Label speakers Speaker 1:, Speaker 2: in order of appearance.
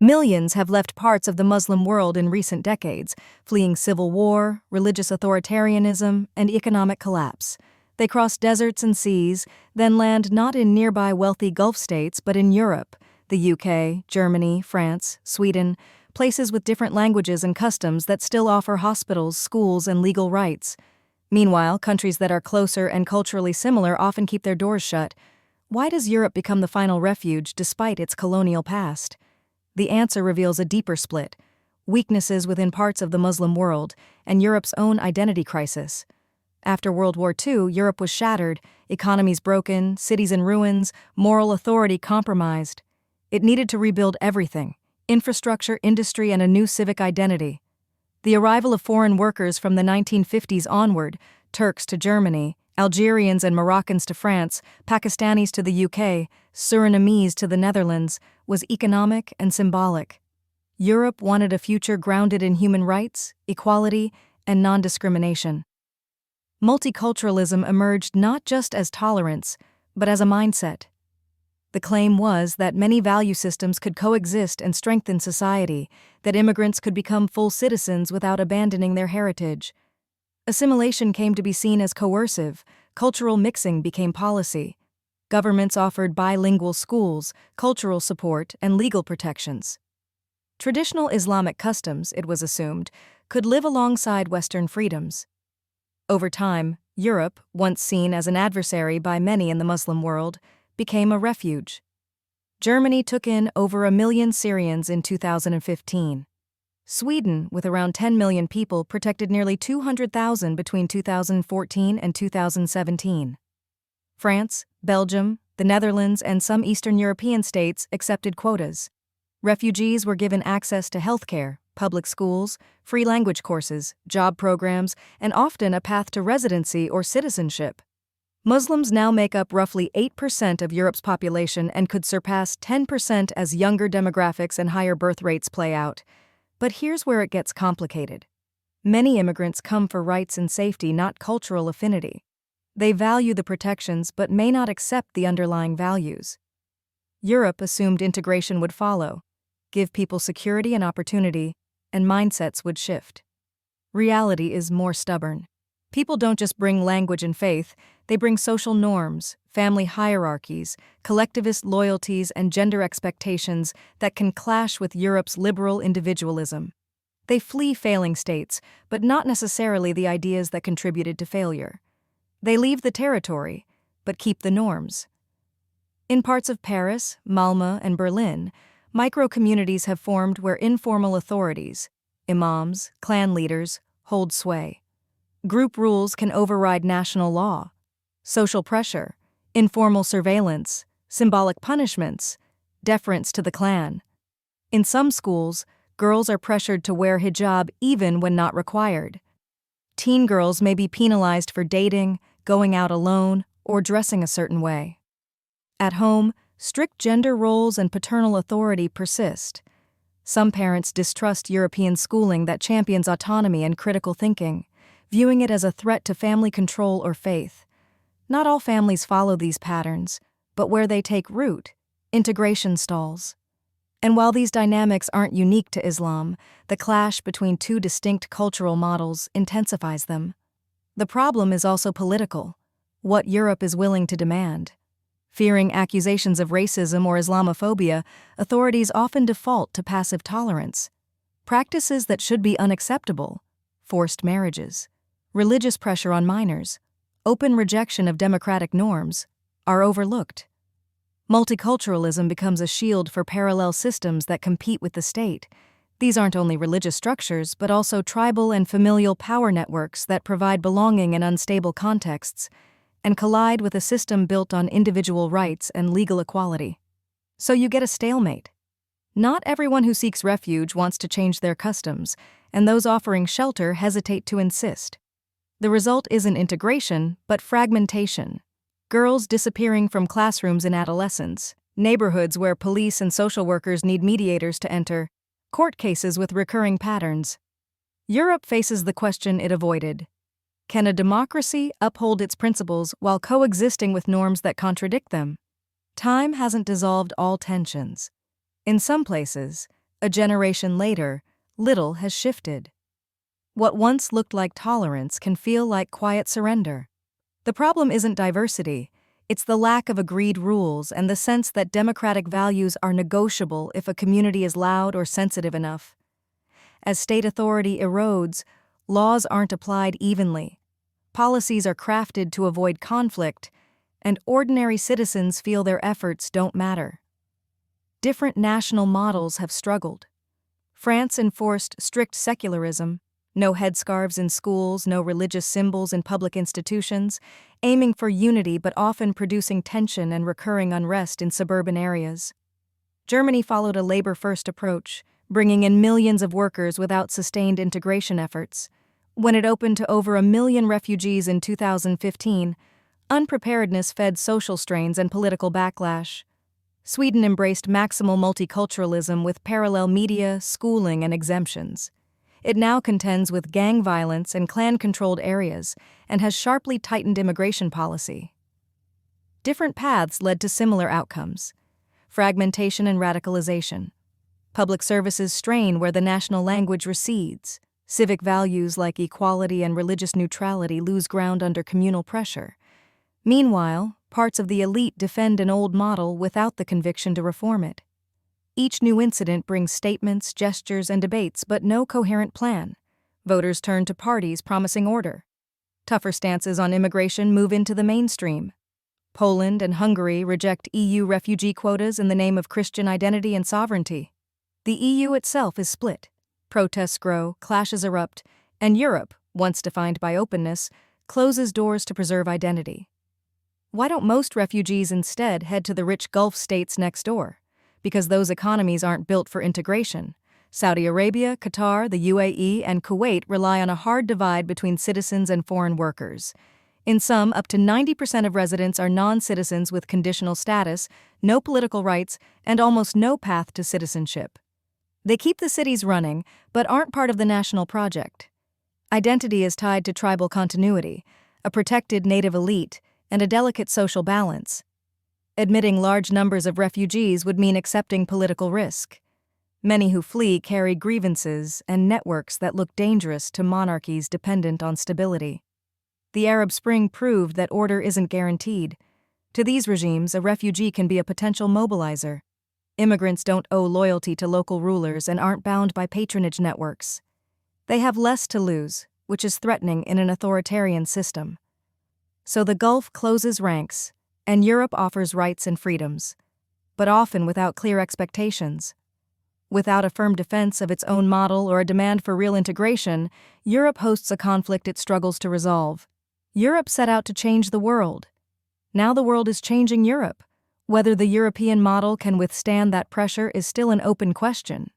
Speaker 1: Millions have left parts of the Muslim world in recent decades, fleeing civil war, religious authoritarianism, and economic collapse. They cross deserts and seas, then land not in nearby wealthy Gulf states but in Europe, the UK, Germany, France, Sweden, places with different languages and customs that still offer hospitals, schools, and legal rights. Meanwhile, countries that are closer and culturally similar often keep their doors shut. Why does Europe become the final refuge despite its colonial past? The answer reveals a deeper split: weaknesses within parts of the Muslim world and Europe's own identity crisis. After World War II, Europe was shattered, economies broken, cities in ruins, moral authority compromised. It needed to rebuild everything: infrastructure, industry, and a new civic identity. The arrival of foreign workers from the 1950s onward, Turks to Germany, Algerians and Moroccans to France, Pakistanis to the UK, Surinamese to the Netherlands, was economic and symbolic. Europe wanted a future grounded in human rights, equality, and non-discrimination. Multiculturalism emerged not just as tolerance, but as a mindset. The claim was that many value systems could coexist and strengthen society, that immigrants could become full citizens without abandoning their heritage. Assimilation came to be seen as coercive, cultural mixing became policy. Governments offered bilingual schools, cultural support, and legal protections. Traditional Islamic customs, it was assumed, could live alongside Western freedoms. Over time, Europe, once seen as an adversary by many in the Muslim world, became a refuge. Germany took in over 1 million Syrians in 2015. Sweden, with around 10 million people, protected nearly 200,000 between 2014 and 2017. France, Belgium, the Netherlands, and some Eastern European states accepted quotas. Refugees were given access to healthcare, public schools, free language courses, job programs, and often a path to residency or citizenship. Muslims now make up roughly 8% of Europe's population and could surpass 10% as younger demographics and higher birth rates play out. But here's where it gets complicated. Many immigrants come for rights and safety, not cultural affinity. They value the protections but may not accept the underlying values. Europe assumed integration would follow, give people security and opportunity, and mindsets would shift. Reality is more stubborn. People don't just bring language and faith, they bring social norms, family hierarchies, collectivist loyalties, and gender expectations that can clash with Europe's liberal individualism. They flee failing states, but not necessarily the ideas that contributed to failure. They leave the territory, but keep the norms. In parts of Paris, Malmö, and Berlin, micro-communities have formed where informal authorities, imams, clan leaders, hold sway. Group rules can override national law. Social pressure, informal surveillance, symbolic punishments, deference to the clan. In some schools, girls are pressured to wear hijab even when not required. Teen girls may be penalized for dating, going out alone, or dressing a certain way. At home, strict gender roles and paternal authority persist. Some parents distrust European schooling that champions autonomy and critical thinking, viewing it as a threat to family control or faith. Not all families follow these patterns, but where they take root, integration stalls. And while these dynamics aren't unique to Islam, the clash between two distinct cultural models intensifies them. The problem is also political: what Europe is willing to demand. Fearing accusations of racism or Islamophobia, authorities often default to passive tolerance. Practices that should be unacceptable, forced marriages, religious pressure on minors, open rejection of democratic norms, are overlooked. Multiculturalism becomes a shield for parallel systems that compete with the state. These aren't only religious structures, but also tribal and familial power networks that provide belonging in unstable contexts and collide with a system built on individual rights and legal equality. So you get a stalemate. Not everyone who seeks refuge wants to change their customs, and those offering shelter hesitate to insist. The result isn't integration, but fragmentation. Girls disappearing from classrooms in adolescence, neighborhoods where police and social workers need mediators to enter, court cases with recurring patterns. Europe faces the question it avoided: can a democracy uphold its principles while coexisting with norms that contradict them? Time hasn't dissolved all tensions. In some places, A generation later, little has shifted. What once looked like tolerance can feel like quiet surrender. The problem isn't diversity, it's the lack of agreed rules and the sense that democratic values are negotiable if a community is loud or sensitive enough. As state authority erodes, laws aren't applied evenly. Policies are crafted to avoid conflict, and ordinary citizens feel their efforts don't matter. Different national models have struggled. France enforced strict secularism, no headscarves in schools, no religious symbols in public institutions, aiming for unity but often producing tension and recurring unrest in suburban areas. Germany followed a labor-first approach, bringing in millions of workers without sustained integration efforts. When it opened to over 1 million refugees in 2015, unpreparedness fed social strains and political backlash. Sweden embraced maximal multiculturalism with parallel media, schooling, and exemptions. It now contends with gang violence and clan-controlled areas and has sharply tightened immigration policy. Different paths led to similar outcomes: fragmentation and radicalization. Public services strain where the national language recedes. Civic values like equality and religious neutrality lose ground under communal pressure. Meanwhile, parts of the elite defend an old model without the conviction to reform it. Each new incident brings statements, gestures, and debates, but no coherent plan. Voters turn to parties promising order. Tougher stances on immigration move into the mainstream. Poland and Hungary reject EU refugee quotas in the name of Christian identity and sovereignty. The EU itself is split. Protests grow, clashes erupt, and Europe, once defined by openness, closes doors to preserve identity. Why don't most refugees instead head to the rich Gulf states next door? Because those economies aren't built for integration. Saudi Arabia, Qatar, the UAE, and Kuwait rely on a hard divide between citizens and foreign workers. In some, up to 90% of residents are non-citizens with conditional status, no political rights, and almost no path to citizenship. They keep the cities running, but aren't part of the national project. Identity is tied to tribal continuity, a protected native elite, and a delicate social balance. Admitting large numbers of refugees would mean accepting political risk. Many who flee carry grievances and networks that look dangerous to monarchies dependent on stability. The Arab Spring proved that order isn't guaranteed. To these regimes, a refugee can be a potential mobilizer. Immigrants don't owe loyalty to local rulers and aren't bound by patronage networks. They have less to lose, which is threatening in an authoritarian system. So the Gulf closes ranks, and Europe offers rights and freedoms, but often without clear expectations. Without a firm defense of its own model or a demand for real integration, Europe hosts a conflict it struggles to resolve. Europe set out to change the world. Now the world is changing Europe. Whether the European model can withstand that pressure is still an open question.